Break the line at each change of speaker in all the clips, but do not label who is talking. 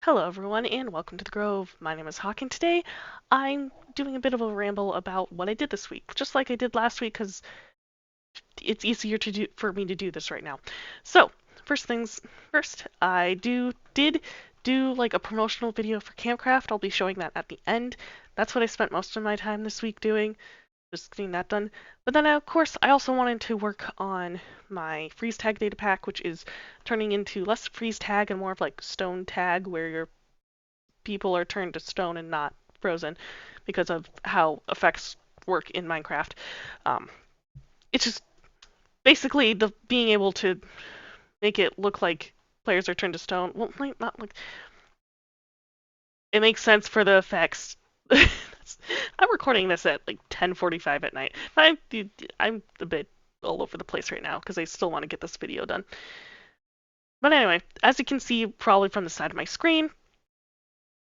Hello everyone and welcome to the Grove. My name is Hawk and today I'm doing a bit of a ramble about what I did this week, just like I did last week because it's easier for me to do this right now. So, first things first, I did do like a promotional video for Campcraft. I'll be showing that at the end. That's what I spent most of my time this week doing, just getting that done. But then of course I also wanted to work on my freeze tag data pack, which is turning into less freeze tag and more of like stone tag where your people are turned to stone and not frozen because of how effects work in Minecraft. Um, it's just basically the being able to make it look like players are turned to stone. Well, not like it makes sense for the effects. I'm recording this at like 10:45 at night. I'm a bit all over the place right now because I still want to get this video done. But anyway, as you can see probably from the side of my screen,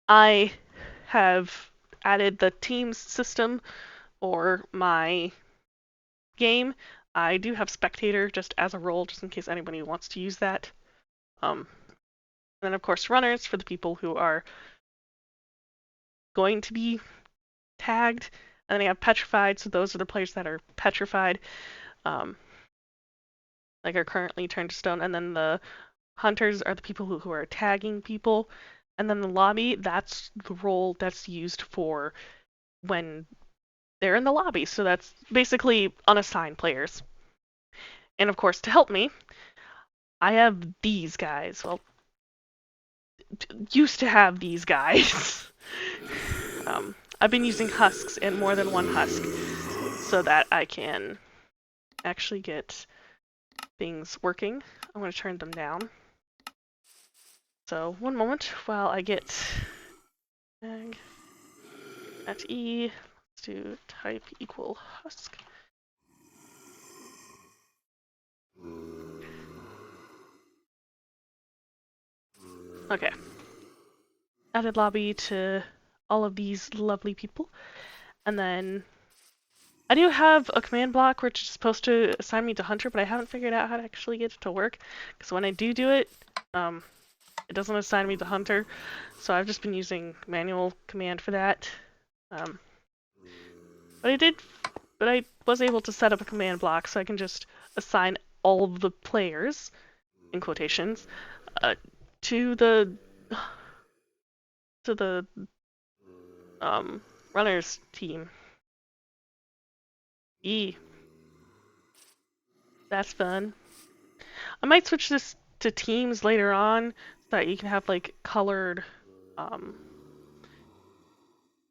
I have added the teams system or my game. I do have spectator just as a role, just in case anybody wants to use that. And then of course runners for the people who are going to be tagged. And then I have petrified, so those are the players that are petrified, like are currently turned to stone. And then the hunters are the people who are tagging people. And then the lobby, that's the role that's used for when they're in the lobby. So that's basically unassigned players. And of course, to help me, I have these guys. Well, used to have these guys. I've been using husks and more than one husk so that I can actually get things working. I'm going to turn them down. So one moment while I get at E. Let's do type equal husk. Okay. Added lobby to all of these lovely people. And then I do have a command block which is supposed to assign me to Hunter, but I haven't figured out how to actually get it to work. Because when I do it, it doesn't assign me to Hunter. So I've just been using manual command for that. But I was able to set up a command block so I can just assign all of the players, in quotations, to the runners team. That's fun. I might switch this to teams later on so that you can have like colored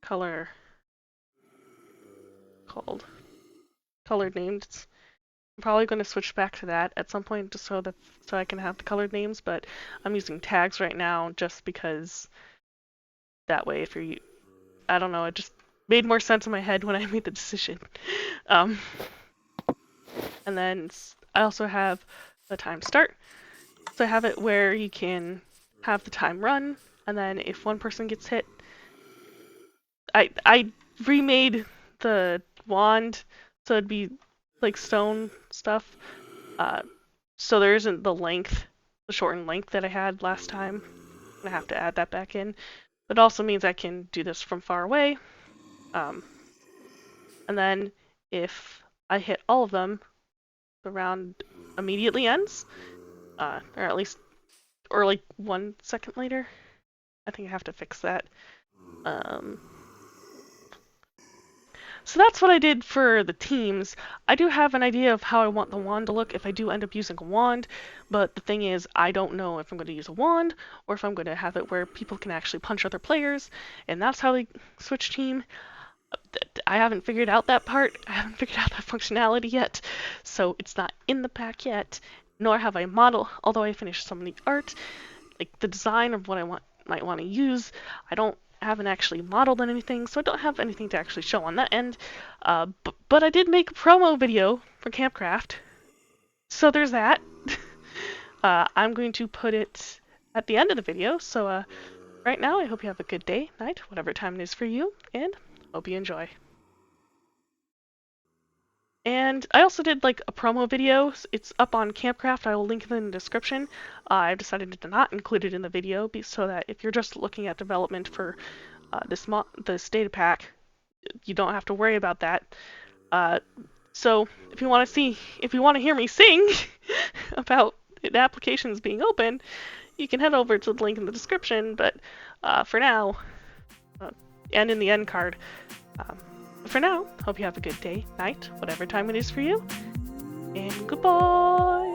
color colored names. I'm probably going to switch back to that at some point just so I can have the colored names, but I'm using tags right now just because that way if you're I don't know, it just made more sense in my head when I made the decision. And then I also have the time start. So I have it where you can have the time run, and then if one person gets hit, I remade the wand so it'd be like stone stuff. So there isn't the shortened length that I had last time. I'm gonna have to add that back in. But it also means I can do this from far away. And then if I hit all of them, the round immediately ends. Or at least, or like 1 second later. I think I have to fix that. So that's what I did for the teams. I do have an idea of how I want the wand to look if I do end up using a wand, but the thing is, I don't know if I'm going to use a wand or if I'm going to have it where people can actually punch other players, and that's how they switch team. I haven't figured out that part. I haven't figured out that functionality yet, so it's not in the pack yet, nor have I modeled, although I finished some of the art, like the design of what I might want to use. I haven't actually modeled anything, so I don't have anything to actually show on that end. But I did make a promo video for Campcraft, so there's that. I'm going to put it at the end of the video, so right now I hope you have a good day, night, whatever time it is for you, and hope you enjoy. And I also did like a promo video. It's up on Campcraft. I will link it in the description. I've decided to not include it in the video so that if you're just looking at development for this data pack, you don't have to worry about that. So if you want to hear me sing about the applications being open, you can head over to the link in the description. But for now, and in the end card. For now, hope you have a good day, night, whatever time it is for you, and goodbye!